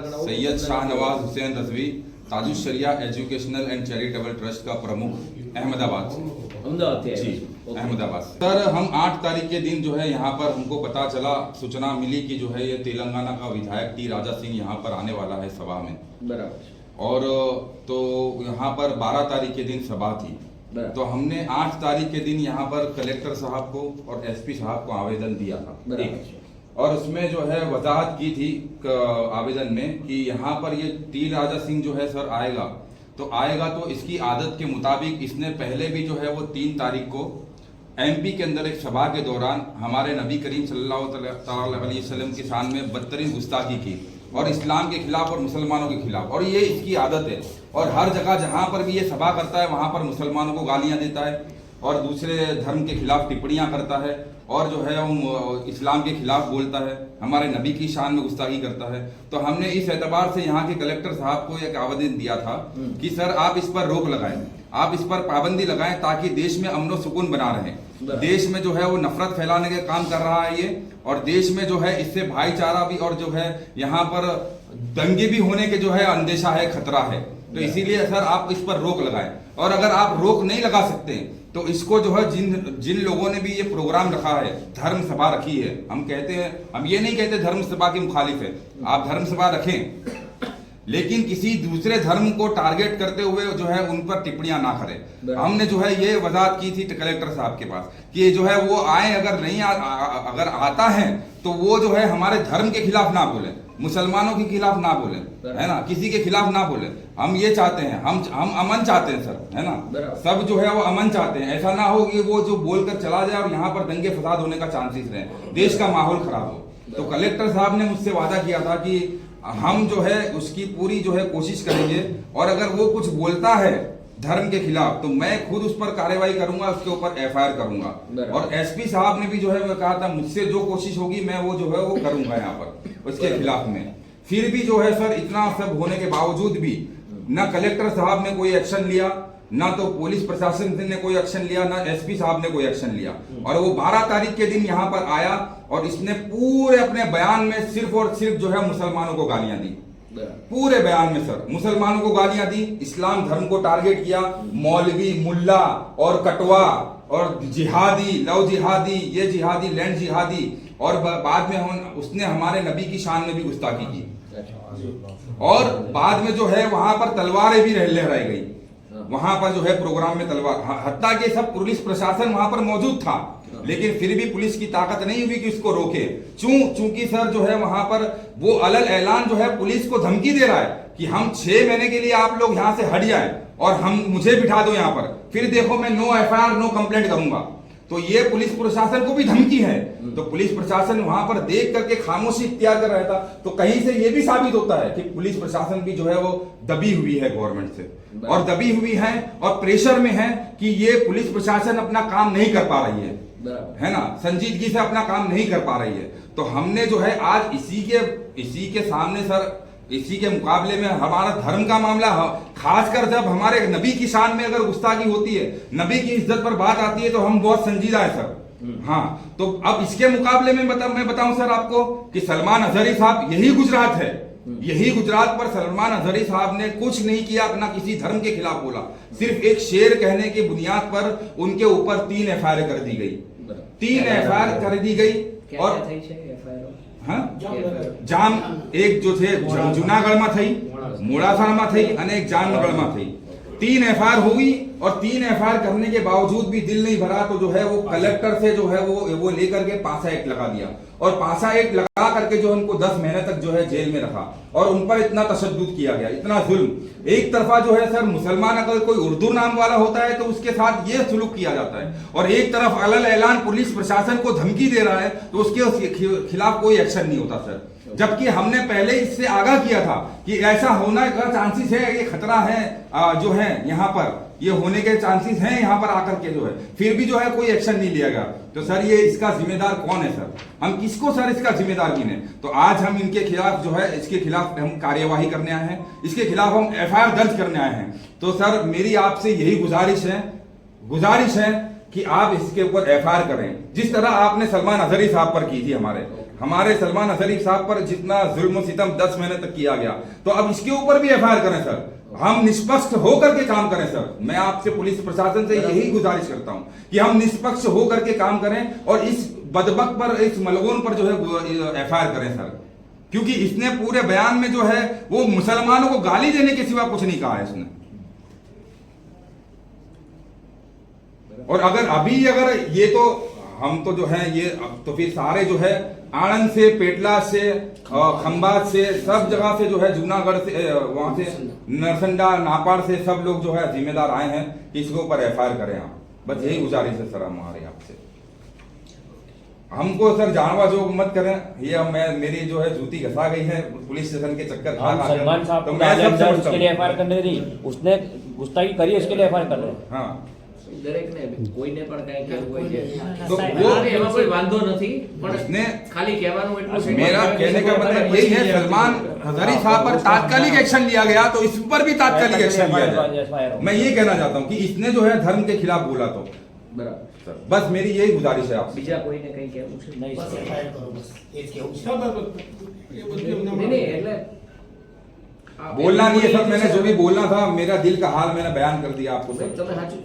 Syed Shahnawaz Hussain Rizvi Tajush Sharia educational and charitable trust का प्रमुख अहमदाबाद जी Ahmedabad. Sir हम 8 तारीख के दिन जो है यहाँ पर हमको पता चला, सूचना मिली कि जो है ये तेलंगाना का विधायक टी राजा सिंह यहाँ पर आने वाला है सभा में। बराबर। और तो यहाँ पर 12 तारीख के दिन सभा थी, तो हमने 8 तारीख के दिन यहाँ पर कलेक्टर साहब को और एसपी साहब को आवेदन दिया था एक, और उसमें जो है वजाहत की थी आवेदन में कि यहाँ पर ये टी राजा सिंह जो है सर आएगा तो इसकी आदत के मुताबिक इसने पहले भी जो है वो 3 तारीख को एमपी के अंदर एक सभा के दौरान हमारे नबी करीम सल्लल्लाहु अलैहि वसल्लम की शान में बदतरीन गुस्ताखी की और इस्लाम के खिलाफ और मुसलमानों के खिलाफ, और ये इसकी आदत है। और हर जगह जहाँ पर भी ये सभा करता है वहाँ पर मुसलमानों को गालियाँ देता है और दूसरे धर्म के खिलाफ टिप्पणियाँ करता है और जो है वो इस्लाम के खिलाफ बोलता है, हमारे नबी की शान में गुस्ताखी करता है। तो हमने इस एतबार से यहाँ के कलेक्टर साहब को एक आवेदन दिया था कि सर आप इस पर रोक लगाएं, आप इस पर पाबंदी लगाएं ताकि देश में अमन व सुकून बना रहे। देश में जो है वो नफरत फैलाने का काम कर रहा है ये, और देश में जो है इससे भाईचारा भी और जो है यहाँ पर दंगे भी होने के जो है अंदेशा है, खतरा है। तो इसीलिए सर आप इस पर रोक लगाएं, और अगर आप रोक नहीं लगा सकते तो इसको जो है जिन लोगों ने भी ये प्रोग्राम रखा है, धर्म सभा रखी है, हम कहते हैं, हम ये नहीं कहते धर्म सभा के मुखालिफ है, आप धर्म सभा रखें लेकिन किसी दूसरे धर्म को टारगेट करते हुए जो है उन पर टिप्पणियां ना करें। हमने जो है ये वजाहत की थी कलेक्टर साहब के पास कि जो है वो आए, अगर नहीं अगर आता है तो वो जो है हमारे धर्म के खिलाफ ना बोले, मुसलमानों के खिलाफ ना बोले, है ना, किसी के खिलाफ ना बोले। हम ये चाहते हैं, हम अमन चाहते हैं सर, है ना, सब जो है वो अमन चाहते हैं। ऐसा ना हो कि वो जो बोलकर चला जाए और यहाँ पर दंगे फसाद होने का चांसेस रहे, देश का माहौल खराब हो। तो कलेक्टर साहब ने मुझसे वादा किया था कि हम जो है उसकी पूरी जो है कोशिश करेंगे, और अगर वो कुछ बोलता है धर्म के खिलाफ तो मैं खुद उस पर कार्रवाई करूंगा, उसके ऊपर एफआईआर करूंगा। और एसपी साहब ने भी जो है वो कहा था मुझसे जो कोशिश होगी मैं वो जो है वो करूंगा यहाँ पर उसके खिलाफ में। फिर भी जो है सर इतना सब होने के बावजूद भी ना कलेक्टर साहब ने कोई एक्शन लिया, ना तो पुलिस प्रशासन ने कोई एक्शन लिया, ना एसपी साहब ने कोई एक्शन लिया। और वो 12 तारीख के दिन यहाँ पर आया और इसने पूरे अपने बयान में सिर्फ और सिर्फ जो है मुसलमानों को गालियां दी, पूरे बयान में सर मुसलमानों को गालियां दी, इस्लाम धर्म को टारगेट किया, मौलवी, मुल्ला और कटवा और जिहादी, लव जिहादी, ये जिहादी, लैंड जिहादी, और बाद में उसने हमारे नबी की शान में भी गुस्ताखी की। और बाद में जो है वहां पर तलवारें भी लहराई गई, वहां पर जो है प्रोग्राम में तलवार, हत्ता के सब पुलिस प्रशासन वहां पर मौजूद था, लेकिन फिर भी पुलिस की ताकत नहीं हुई कि उसको रोके। चूंकि सर जो है वहां पर वो अलल ऐलान जो है पुलिस को धमकी दे रहा है कि हम 6 महीने के लिए आप लोग यहां से हट जाए और हम मुझे बिठा दो यहां पर, फिर देखो मैं नो एफआईआर नो कंप्लेंट करूंगा। तो ये पुलिस प्रशासन को भी धमकी है। तो पुलिस प्रशासन वहां पर देख करके खामोशी इख्तियार कर रहा था। तो कहीं से ये भी साबित होता है कि पुलिस प्रशासन भी जो है वो दबी हुई है गवर्नमेंट से, और दबी हुई है और प्रेशर में है कि ये पुलिस प्रशासन अपना काम नहीं कर पा रही है ना, संजीदगी से अपना काम नहीं कर पा रही है। तो हमने जो है आज इसी के सामने सर, इसी के मुकाबले में हमारा धर्म का मामला, खासकर जब हमारे नबी की शान में अगर गुस्ताखी होती है, नबी की इज्जत पर बात आती है तो हम बहुत संजीदा है सर। हाँ, तो अब इसके मुकाबले में मैं बताऊं सर आपको कि सलमान अजहरी साहब, यही गुजरात है, यही गुजरात पर सलमान अजहरी साहब ने कुछ नहीं किया, अपना किसी धर्म के खिलाफ बोला, सिर्फ एक शेर कहने की बुनियाद पर उनके ऊपर 3 एफआईआर कर दी गई, 3 एफआईआर कर दी गई। और જામ એક જો છે જુનાગઢમાં થઈ, મોડાસામાં થઈ અને એક જામનગરમાં થઈ। 3 एफआईआर हुई, और 3 एफआईआर करने के बावजूद भी दिल नहीं भरा, तो जो है वो कलेक्टर से जो है वो लेकर के पासा एक्ट लगा दिया, और पासा एक्ट लगा करके जो उनको 10 महीने तक जो है जेल में रखा, और उन पर इतना तशद्दुद किया गया, इतना जुल्म। एक तरफा जो है सर मुसलमान अगर कोई उर्दू नाम वाला होता है तो उसके साथ ये सुलूक किया जाता है, और एक तरफ अलल ऐलान पुलिस प्रशासन को धमकी दे रहा है तो उसके खिलाफ कोई एक्शन नहीं होता सर। जबकि हमने पहले इससे आगाह किया था कि ऐसा होना का चांसेस है, ये खतरा है जो है यहाँ पर, ये होने के चांसेस हैं यहाँ पर आकर के जो है, फिर भी जो है कोई एक्शन नहीं लिया गया। तो सर ये इसका जिम्मेदार कौन है सर, हम किसको सर इसका जिम्मेदार गिने? तो आज हम इनके खिलाफ जो है, इसके खिलाफ हम कार्यवाही करने आए हैं, इसके खिलाफ हम एफआईआर दर्ज करने आए हैं। तो सर मेरी आपसे यही गुजारिश है कि आप इसके ऊपर एफआईआर करें, जिस तरह आपने सलमान अजहरी साहब पर की थी, हमारे हमारे सलमान शरीफ साहब पर जितना जुल्म सितम 10 महीने तक किया गया, तो अब इसके ऊपर भी एफआईआर करें सर। हम निष्पक्ष होकर के काम करें सर। मैं आपसे पुलिस प्रशासन से यही गुजारिश करता हूं कि हम निष्पक्ष होकर के काम करें और इस बदबक पर, इस मलगून पर जो है एफआईआर करें सर, क्योंकि इसने पूरे बयान में जो है वो मुसलमानों को गाली देने के सिवा कुछ नहीं कहा है इसने। और अगर ये तो हम तो जो है ये तो फिर सारे जो है आणंद से, पेटला से, खंबात से, सब जगह से जो है, जूनागढ़ से, वहां से नरसंडा, नापाड़ से सब लोग जो है जिम्मेदार आए हैं कि इसके ऊपर एफआईआर करें आप। बस यही गुजारिश है सर हमारे आपसे। हमको सर जानवा जो मत करें, ये मेरी जो है जूती घसा गई है पुलिस स्टेशन के चक्कर खा खा सलमान साहब तो को मैं सबसे उसके लिए एफआईआर करने दी, उसने गुस्ताखी करी, उसके लिए एफआईआर कर रहे हैं। हाँ દરેકને કોઈને પણ કાંઈ કહેવું હોય છે तो તો એમાં કોઈ વાંધો નથી, પણ उसने ખાલી કહેવાનું એટલું છે। मेरा कहने का मतलब यही है, सलमान शरीफ साहब पर तात्कालिक एक्शन लिया गया तो इस पर भी तात्कालिक एक्शन लिया जाए। मैं ये कहना चाहता हूँ कि इसने जो है धर्म के खिलाफ बोला तो બરાબર। बस मेरी यही गुजारिश है आपसे। બીજા કોઈને કંઈ કહેવું છે? नहीं બસ सर। એફઆઈઆર કરો, બસ એ જ કહેવું છે। નહીં એટલે बोलना नहीं है सर, मैंने जो भी बोलना था मेरा दिल का हाल मैंने बयान कर दिया आपको सर। તમે સાચું